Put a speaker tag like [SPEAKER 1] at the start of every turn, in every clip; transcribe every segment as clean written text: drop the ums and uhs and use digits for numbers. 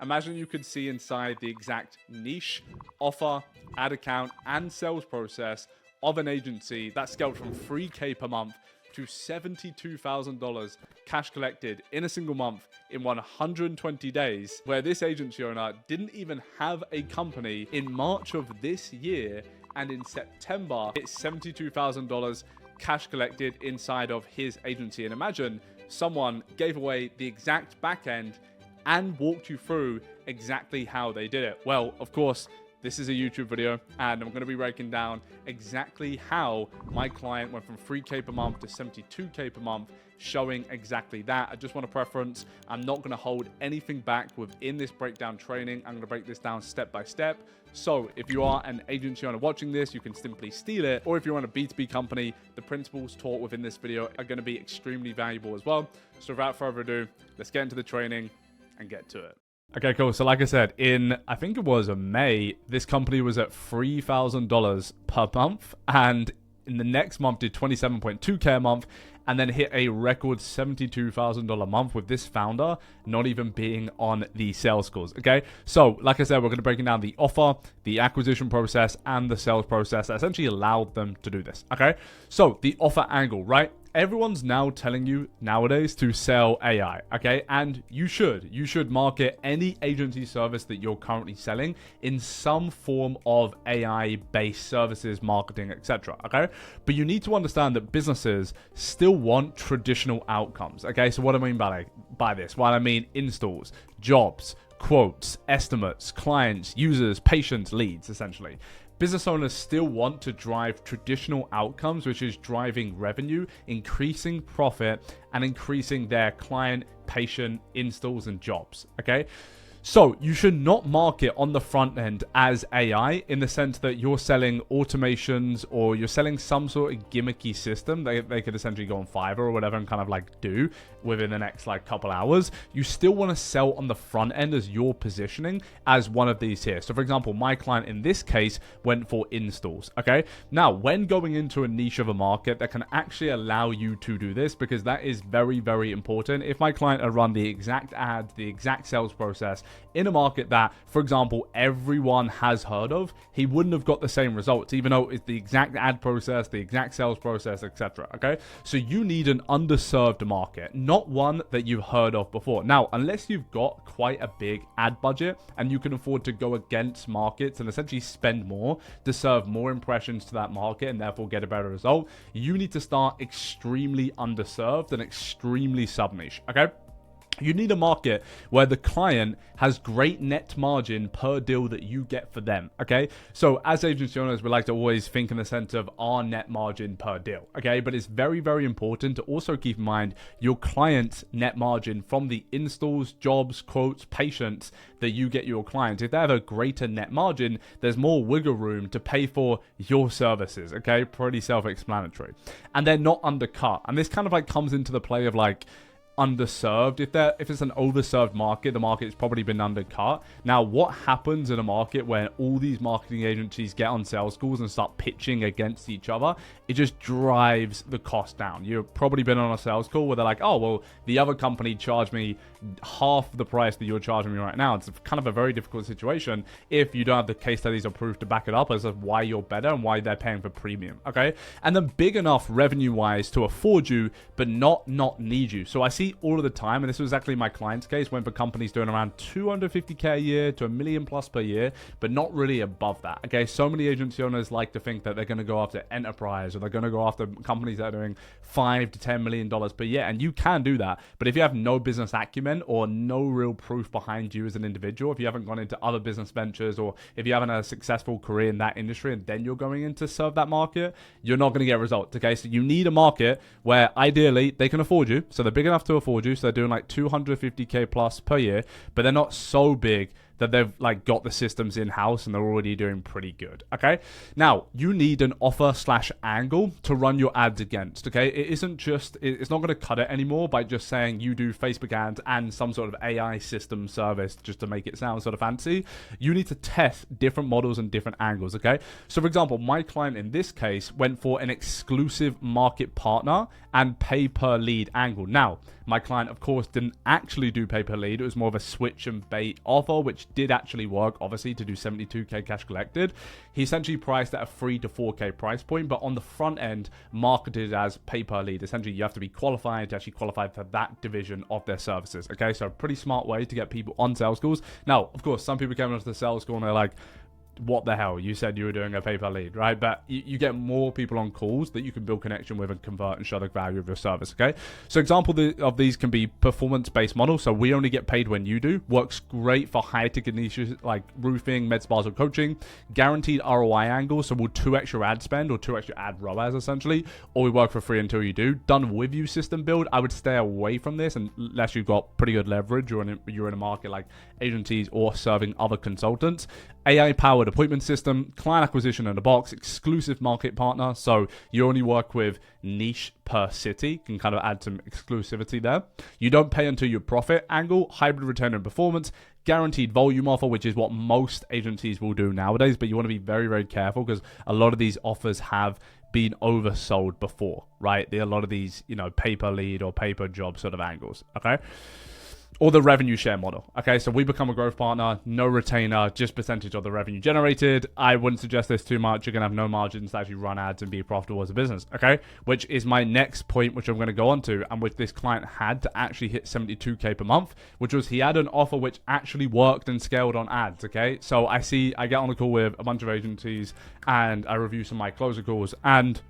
[SPEAKER 1] Imagine you could see inside the exact niche, offer, ad account, and sales process of an agency that scaled from 3K per month to $72,000 cash collected in a single month in 120 days, where this agency owner didn't even have a company in March of this year, and in September, it's $72,000 cash collected inside of his agency. And imagine someone gave away the exact back end and walked you through exactly how they did it. Well, of course, this is a YouTube video, and I'm going to be breaking down exactly how my client went from 3K per month to 72K per month, showing exactly that. I just want to preference, I'm not going to hold anything back within this breakdown training. I'm going to break this down step by step. So if you are an agency owner watching this, you can simply steal it. Or if you're on a B2B company, the principles taught within this video are going to be extremely valuable as well. So without further ado, let's get into the training and get to it. Okay, cool. So like I said, I think it was May, this company was at $3,000 per month, and in the next month did 27.2K a month, and then hit a record $72,000 a month with this founder not even being on the sales calls. Okay, so like I said, we're going to break down the offer, the acquisition process, and the sales process that essentially allowed them to do this. Okay, so the offer angle, right? Everyone's now telling you nowadays to sell AI, okay? And you should market any agency service that you're currently selling in some form of AI-based services, marketing, etc., okay? But you need to understand that businesses still want traditional outcomes, okay? So what do I mean by this? Well, I mean installs, jobs, quotes, estimates, clients, users, patients, leads, essentially. Business owners still want to drive traditional outcomes, which is driving revenue, increasing profit, and increasing their client, patient, installs, and jobs, okay? So you should not market on the front end as AI in the sense that you're selling automations or you're selling some sort of gimmicky system that they could essentially go on Fiverr or whatever and kind of like do within the next like couple hours. You still want to sell on the front end as your positioning as one of these here. So for example, my client in this case went for installs, okay? Now, when going into a niche of a market that can actually allow you to do this, because that is very, very important. If my client had run the exact ad, the exact sales process, in a market that, for example, everyone has heard of, he wouldn't have got the same results, even though it's the exact ad process, the exact sales process, etc. Okay, so you need an underserved market, not one that you've heard of before. Now, unless you've got quite a big ad budget and you can afford to go against markets and essentially spend more to serve more impressions to that market and therefore get a better result, you need to start extremely underserved and extremely sub-niche. Okay. You need a market where the client has great net margin per deal that you get for them, okay? So as agency owners, we like to always think in the sense of our net margin per deal, okay? But it's very, very important to also keep in mind your client's net margin from the installs, jobs, quotes, patients that you get your clients. If they have a greater net margin, there's more wiggle room to pay for your services, okay? Pretty self-explanatory. And they're not undercut. And this kind of like comes into the play of like, underserved. If it's an overserved market, the market's probably been undercut. Now, what happens in a market where all these marketing agencies get on sales calls and start pitching against each other? It just drives the cost down. You've probably been on a sales call where they're like, oh, well, the other company charged me half the price that you're charging me right now. It's kind of a very difficult situation if you don't have the case studies or proof to back it up as to why you're better and why they're paying for premium, okay? And then big enough revenue-wise to afford you, but not need you. So I see all of the time, and this was actually my client's case, went for companies doing around 250K a year to $1 million plus per year, but not really above that, okay? So many agency owners like to think that they're going to go after enterprise or they're going to go after companies that are doing $5 to $10 million per year, and you can do that, but if you have no business acumen or no real proof behind you as an individual, if you haven't gone into other business ventures or if you haven't had a successful career in that industry and then you're going in to serve that market, you're not going to get results, okay? So you need a market where ideally they can afford you, so they're big enough to afford you, so they're doing like 250K plus per year, but they're not so big that they've like got the systems in-house and they're already doing pretty good. Okay, now you need an offer/angle to run your ads against. Okay, it's not going to cut it anymore by just saying you do Facebook ads and some sort of AI system service just to make it sound sort of fancy. You need to test different models and different angles. Okay, so for example, my client in this case went for an exclusive market partner and pay per lead angle. Now, my client, of course, didn't actually do pay per lead. It was more of a switch and bait offer, which did actually work, obviously, to do 72K cash collected. He essentially priced at a 3 to 4K price point, but on the front end, marketed as pay per lead. Essentially, you have to be qualified to actually qualify for that division of their services. Okay, so a pretty smart way to get people on sales calls. Now, of course, some people came onto the sales call and they're like, what the hell, you said you were doing a pay per lead, right? But you get more people on calls that you can build connection with and convert and show the value of your service. Okay, so example of these can be performance-based models. So we only get paid when you do. Works great for high ticket niches like roofing, med spas, or coaching. Guaranteed ROI angle, so we'll 2x your ad spend or 2x your ad ROAS essentially, or we work for free until you do. Done with you system build. I would stay away from this unless you've got pretty good leverage or you're in a market like agencies or serving other consultants. AI powered appointment system, client acquisition in a box, exclusive market partner. So you only work with niche per city, can kind of add some exclusivity there. You don't pay until you profit angle, hybrid return and performance, guaranteed volume offer, which is what most agencies will do nowadays. But you want to be very, very careful because a lot of these offers have been oversold before, right? A lot of these, pay per lead or pay per job sort of angles. Okay. Or the revenue share model. Okay, so we become a growth partner, no retainer, just percentage of the revenue generated. I wouldn't suggest this too much. You're going to have no margins to actually run ads and be profitable as a business. Okay, which is my next point, which I'm going to go on to, and which this client had to actually hit 72K per month, which was he had an offer which actually worked and scaled on ads. Okay, so I get on a call with a bunch of agencies and I review some of my closer calls, and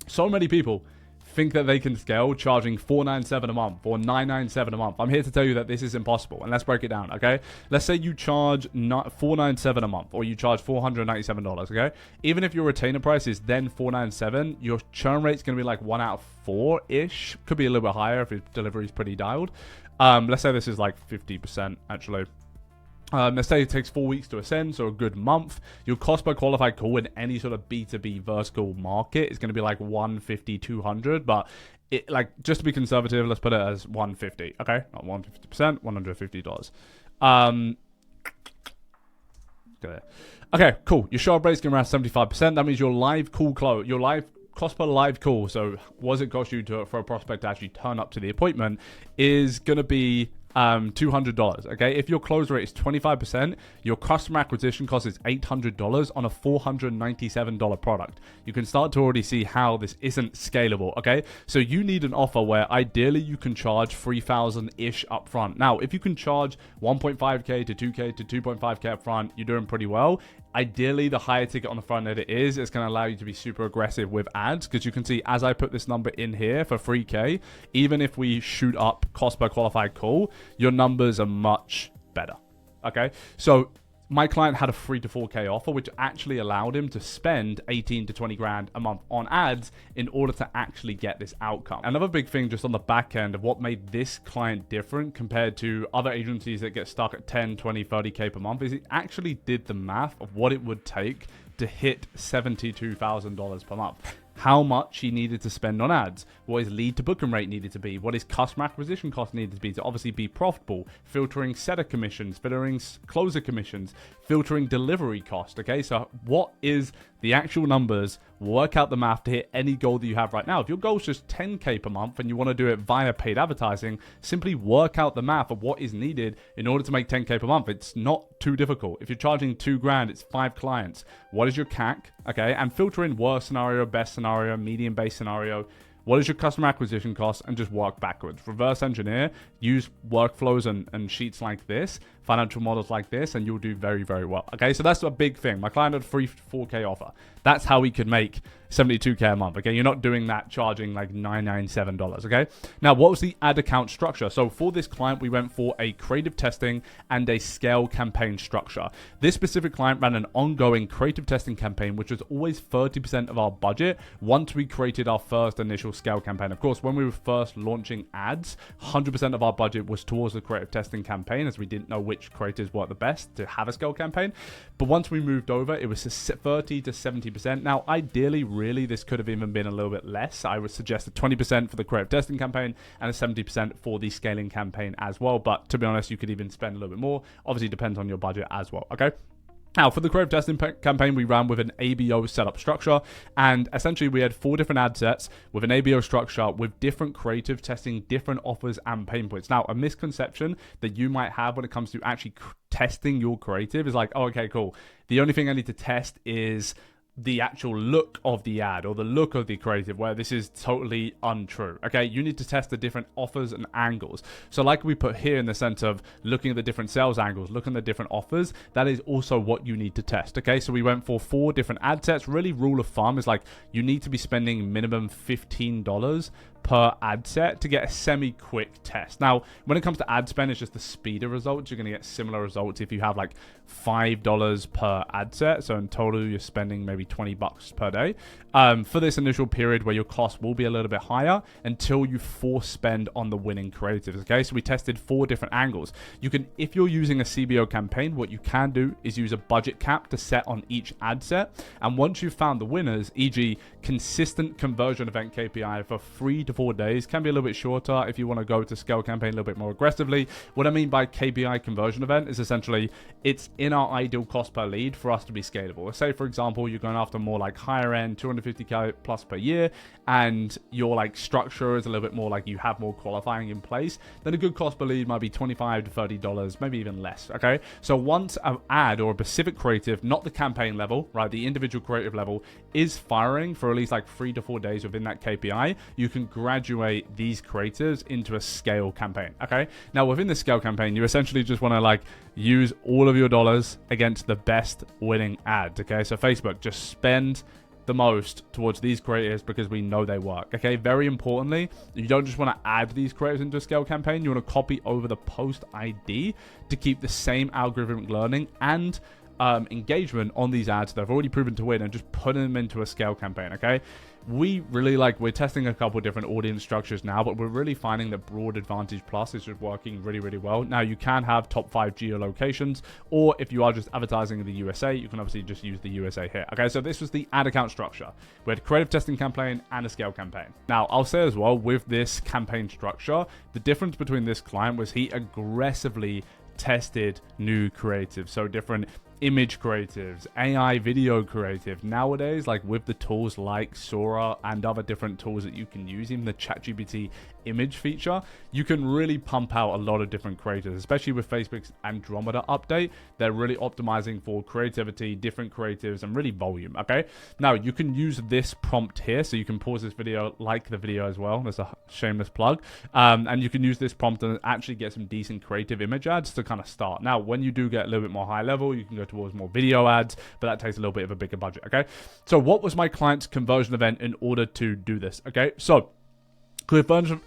[SPEAKER 1] so many people think that they can scale charging $497 a month or $997 a month. I'm here to tell you that this is impossible, and let's break it down. Okay, let's say you charge $497 a month or you charge $497. Okay, even if your retainer price is then $497, your churn rate is going to be like 1 out of 4 ish. Could be a little bit higher if your delivery is pretty dialed. Let's say this is like 50% actually. Let's say it takes 4 weeks to ascend, so a good month. Your cost per qualified call in any sort of B2B vertical market is going to be like 150, 200, but just to be conservative, let's put it as 150. Okay, not 150%, $150. Okay, cool. Your show up rate is going to be around 75%. That means your live cost per live call, so what does it cost you for a prospect to actually turn up to the appointment, is going to be $200. Okay, if your close rate is 25%, your customer acquisition cost is $800 on a $497 product. You can start to already see how this isn't scalable. Okay, so you need an offer where ideally you can charge $3,000 ish upfront. Now, if you can charge 1.5k to 2k to 2.5k upfront, you're doing pretty well. Ideally, the higher ticket on the front end it's going to allow you to be super aggressive with ads, because you can see as I put this number in here for 3k, even if we shoot up cost per qualified call, your numbers are much better. Okay, so my client had a 3 to 4k offer, which actually allowed him to spend 18 to 20 grand a month on ads in order to actually get this outcome. Another big thing just on the back end of what made this client different compared to other agencies that get stuck at 10, 20, 30k per month is it actually did the math of what it would take to hit $72,000 per month. How much he needed to spend on ads, what his lead to booking rate needed to be, what his customer acquisition cost needed to be to obviously be profitable, filtering setter commissions, filtering closer commissions, filtering delivery cost. Okay, so what is the actual numbers? Work out the math to hit any goal that you have right now. If your goal is just 10k per month and you want to do it via paid advertising, simply work out the math of what is needed in order to make 10k per month. It's not too difficult. If you're charging 2 grand, it's 5 clients. What is your CAC? Okay, and filter in worst scenario, best scenario, medium base scenario. What is your customer acquisition cost, and just work backwards. Reverse engineer, use workflows and sheets like this, financial models like this, and you'll do very, very well. Okay, so that's a big thing. My client had a 3 to 4k offer. That's how we could make 72k a month. Okay, you're not doing that charging like $997. Okay, now what was the ad account structure? So for this client, we went for a creative testing and a scale campaign structure. This specific client ran an ongoing creative testing campaign, which was always 30% of our budget once we created our first initial scale campaign. Of course, when we were first launching ads, 100% of our budget was towards the creative testing campaign, as we didn't know which creators were the best to have a scale campaign. But once we moved over, it was 30 to 70%. Now, ideally, really, this could have even been a little bit less. I would suggest a 20% for the creative testing campaign and a 70% for the scaling campaign as well. But to be honest, you could even spend a little bit more. Obviously, it depends on your budget as well, okay? Now, for the creative testing campaign, we ran with an ABO setup structure, and essentially we had 4 different ad sets with an ABO structure with different creative testing, different offers and pain points. Now, a misconception that you might have when it comes to actually testing your creative is like, oh, okay, cool. The only thing I need to test is the actual look of the ad or the look of the creative, where this is totally untrue. Okay, you need to test the different offers and angles. So like we put here in the sense of looking at the different sales angles, looking at the different offers, that is also what you need to test. Okay, so we went for 4 different ad sets. Really, rule of thumb is like you need to be spending minimum $15 per ad set to get a semi-quick test. Now, when it comes to ad spend, it's just the speed of results. You're going to get similar results if you have like $5 per ad set. So in total, you're spending maybe $20 per day for this initial period where your cost will be a little bit higher until you force spend on the winning creatives. Okay, so we tested 4 different angles. You can, if you're using a CBO campaign, what you can do is use a budget cap to set on each ad set. And once you've found the winners, e.g. consistent conversion event KPI for 3 to 4 days, can be a little bit shorter if you want to go to scale campaign a little bit more aggressively. What I mean by KPI conversion event is essentially it's in our ideal cost per lead for us to be scalable. Let's say, for example, you're going after more like higher end, 250K plus per year, and your like structure is a little bit more like you have more qualifying in place, then a good cost per lead might be $25 to $30, maybe even less. Okay, so once an ad or a specific creative, not the campaign level, right, the individual creative level, is firing for at least like 3 to 4 days within that KPI, you can graduate these creatives into a scale campaign. Okay, now within the scale campaign, you essentially just want to like use all of your dollars against the best winning ads. Okay, so Facebook, just spend the most towards these creators because we know they work. Okay, very importantly, you don't just want to add these creators into a scale campaign, you want to copy over the post ID to keep the same algorithmic learning and engagement on these ads that have already proven to win and just put them into a scale campaign. Okay, we really we're testing a couple different audience structures now, but we're really finding that Broad Advantage Plus is just working really, really well. Now, you can have top 5 geolocations, or if you are just advertising in the USA, you can obviously just use the USA here. Okay, so this was the ad account structure. We had a creative testing campaign and a scale campaign. Now, I'll say as well, with this campaign structure, the difference between this client was he aggressively tested new creatives, so different image creatives, AI video creative. Nowadays, like with the tools like Sora and other different tools that you can use, even the ChatGPT image feature, you can really pump out a lot of different creators, especially with Facebook's Andromeda update. They're really optimizing for creativity, different creatives, and really volume. Okay, now you can use this prompt here, so you can pause this video, like the video as well. There's a shameless plug, and you can use this prompt and actually get some decent creative image ads to kind of start. Now, when you do get a little bit more high level, you can go towards more video ads, but that takes a little bit of a bigger budget. Okay, so what was my client's conversion event in order to do this? Okay, so conversion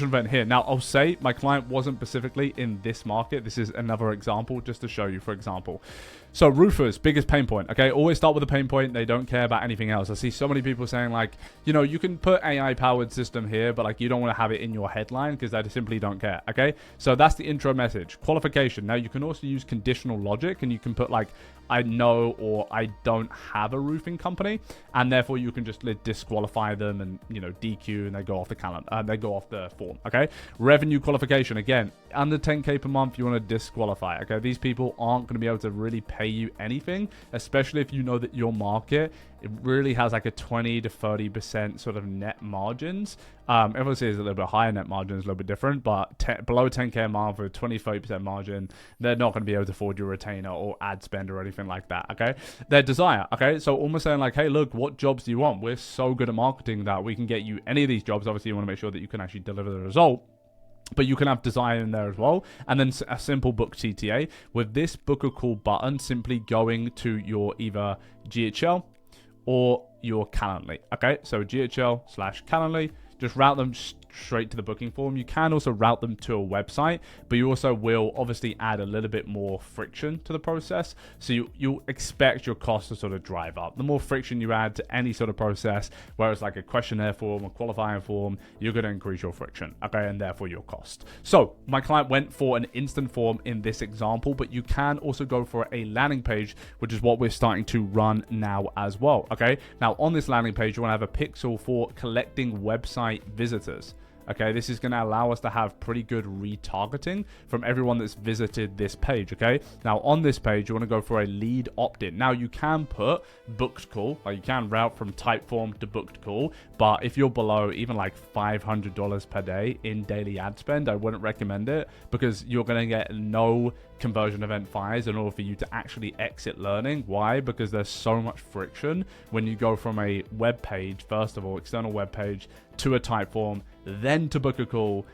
[SPEAKER 1] event here. Now, I'll say my client wasn't specifically in this market. This is another example just to show you, for example. So roofers, biggest pain point. Okay, always start with a pain point. They don't care about anything else. I see so many people saying like, you know, you can put AI powered system here, but like you don't want to have it in your headline because they simply don't care. Okay, so that's the intro message. Qualification. Now you can also use conditional logic, and you can put like, I know or I don't have a roofing company, and therefore you can just disqualify them and, you know, DQ, and they go off the calendar, they go off the form. Okay, revenue qualification, again, under 10K per month, you want to disqualify. Okay, these people aren't going to be able to really pay you anything, especially if you know that your market, it really has like a 20 to 30% sort of net margins. Obviously, it's a little bit higher net margins, a little bit different, but below 10K a month with 20-30% margin, they're not going to be able to afford your retainer or ad spend or anything like that. Okay, their desire. Okay, so almost saying like, hey, look, what jobs do you want? We're so good at marketing that we can get you any of these jobs. Obviously, you want to make sure that you can actually deliver the result, but you can have desire in there as well. And then a simple book CTA. With this book a call button, simply going to your either GHL or your Calendly. Okay, so GHL/Calendly, just route them straight to the booking form. You can also route them to a website, but you also will obviously add a little bit more friction to the process. So you expect your cost to sort of drive up. The more friction you add to any sort of process, whereas like a questionnaire form, a qualifying form, you're going to increase your friction, okay, and therefore your cost. So my client went for an instant form in this example, but you can also go for a landing page, which is what we're starting to run now as well, okay? Now on this landing page, you want to have a pixel for collecting website visitors. Okay, this is going to allow us to have pretty good retargeting from everyone that's visited this page, okay? Now, on this page, you want to go for a lead opt-in. Now, you can put booked call, like you can route from type form to booked call, but if you're below even like $500 per day in daily ad spend, I wouldn't recommend it because you're going to get no conversion event fires in order for you to actually exit learning. Why? Because there's so much friction when you go from a web page, first of all, external web page, to a type form, then to book a call.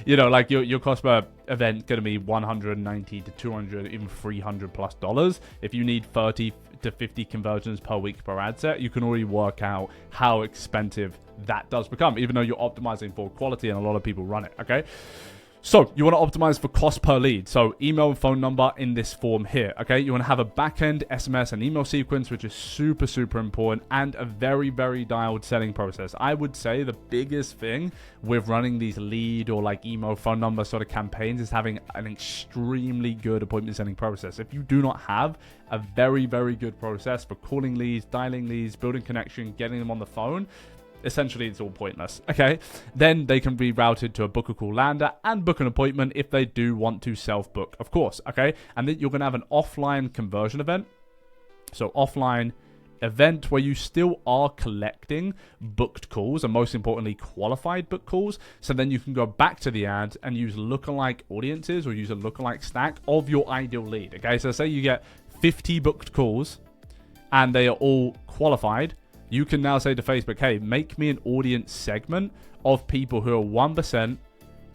[SPEAKER 1] You know, like your cost per event going to be $190 to $200, even $300+. If you need 30 to 50 conversions per week per ad set, you can already work out how expensive that does become, even though you're optimizing for quality and a lot of people run it, okay? So you want to optimize for cost per lead. So email and phone number in this form here, okay? You want to have a backend SMS and email sequence, which is super, super important, and a very, very dialed selling process. I would say the biggest thing with running these lead or like email, phone number sort of campaigns is having an extremely good appointment setting process. If you do not have a very, very good process for calling leads, dialing leads, building connection, getting them on the phone, essentially it's all pointless, okay? Then they can be routed to a book a call lander and book an appointment if they do want to self-book, of course, okay? And then you're going to have an offline conversion event. So offline event where you still are collecting booked calls and most importantly qualified book calls. So then you can go back to the ad and use lookalike audiences or use a lookalike stack of your ideal lead, okay? So say you get 50 booked calls and they are all qualified. You can now say to Facebook, hey, make me an audience segment of people who are 1%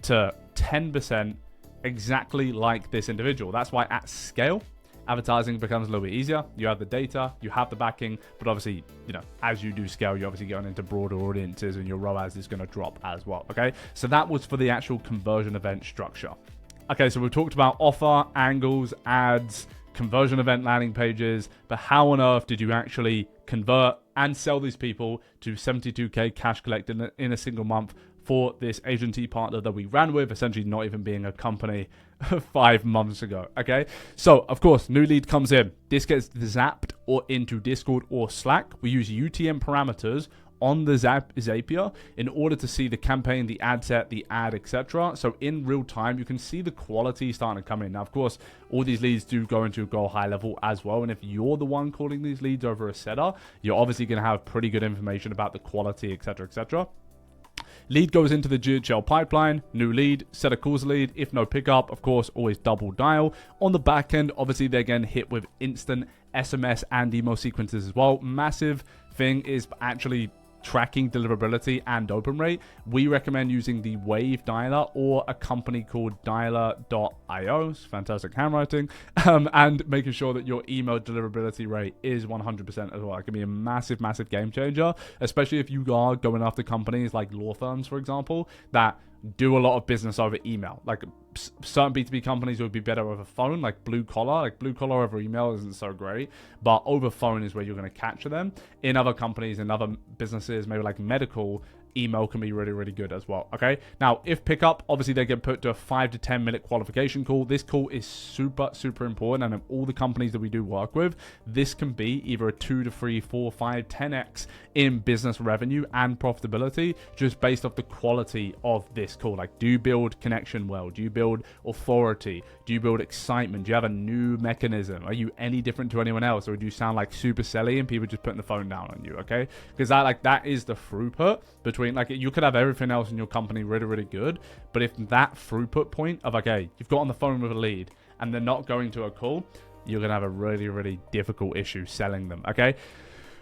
[SPEAKER 1] to 10% exactly like this individual. That's why at scale, advertising becomes a little bit easier. You have the data, you have the backing, but obviously, you know, as you do scale, you're obviously going into broader audiences and your ROAS is going to drop as well, okay? So that was for the actual conversion event structure. Okay, so we've talked about offer, angles, ads, conversion event landing pages, but how on earth did you actually convert and sell these people to 72K cash collected in a single month for this agency partner that we ran with, essentially not even being a company 5 months ago, okay? So, of course, new lead comes in. This gets zapped or into Discord or Slack. We use UTM parameters on the Zapier in order to see the campaign, the ad set, the ad, etc. So in real time, you can see the quality starting to come in. Now, of course, all these leads do go into go high level as well. And if you're the one calling these leads over a setter, you're obviously going to have pretty good information about the quality, etc., etc. Lead goes into the GHL pipeline, new lead, setter calls the lead. If no pickup, of course, always double dial. On the back end, obviously, they're getting hit with instant SMS and email sequences as well. Massive thing is actually tracking deliverability and open rate. We recommend using the Wave dialer or a company called dialer.io. It's fantastic handwriting. And making sure that your email deliverability rate is 100% as well. It can be a massive, massive game changer, especially if you are going after companies like law firms, for example, that do a lot of business over email. Like certain B2B companies would be better over phone, like blue collar. Like blue collar over email isn't so great, but over phone is where you're going to capture them. In other companies and other businesses, maybe like medical, email can be really, really good as well, okay? Now, if pickup, obviously they get put to a 5 to 10 minute qualification call. This call is super, super important, and in all the companies that we do work with, this can be either a 2 to 3, 4, 5, 10x in business revenue and profitability, just based off the quality of this call. Like, do you build connection well? Do you build authority? Do you build excitement? Do you have a new mechanism? Are you any different to anyone else, or do you sound like super selly and people just putting the phone down on you, okay? Because that is the throughput between, like, you could have everything else in your company really, really good, but if that throughput point of, okay, you've got on the phone with a lead and they're not going to a call, you're going to have a really, really difficult issue selling them, okay?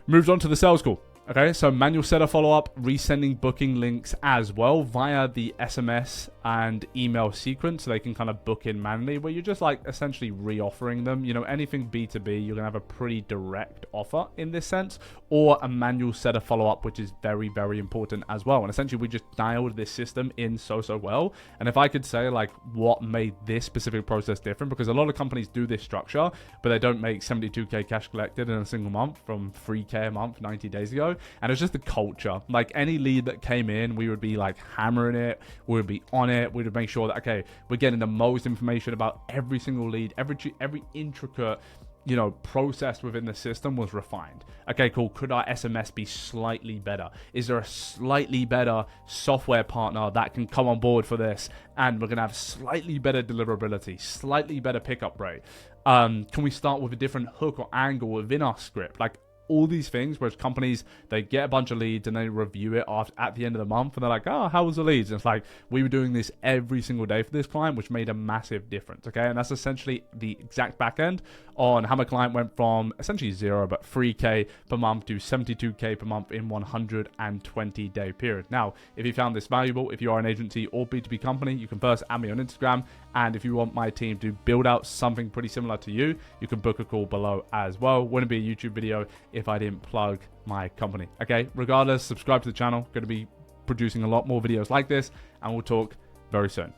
[SPEAKER 1] Moved on to the sales call. Okay, so manual setter follow-up, resending booking links as well via the SMS and email sequence, so they can kind of book in manually, where you're just like essentially re-offering them. You know, anything B2B, you're gonna have a pretty direct offer in this sense, or a manual setter follow-up, which is very, very important as well. And essentially we just dialed this system in so well. And if I could say like what made this specific process different, because a lot of companies do this structure, but they don't make 72k cash collected in a single month from 3k a month 90 days ago. And it's just the culture. Like any lead that came in, we would be like hammering it, we would be on it, we would make sure that, okay, we're getting the most information about every single lead, every intricate, you know, process within the system was refined. Okay, cool. Could our SMS be slightly better? Is there a slightly better software partner that can come on board for this? And we're going to have slightly better deliverability, slightly better pickup rate. Can we start with a different hook or angle within our script? Like all these things, whereas companies, they get a bunch of leads and they review it at the end of the month, and they're like, oh, how was the leads? And it's like, we were doing this every single day for this client, which made a massive difference. Okay, and that's essentially the exact back end on how my client went from essentially 0 but 3k per month to 72k per month in 120-day period. Now, if you found this valuable, if you are an agency or B2B company, you can first add me on Instagram, and if you want my team to build out something pretty similar to you, you can book a call below as well. Wouldn't be a YouTube video if I didn't plug my company. Okay, regardless, subscribe to the channel. Going to be producing a lot more videos like this, and we'll talk very soon.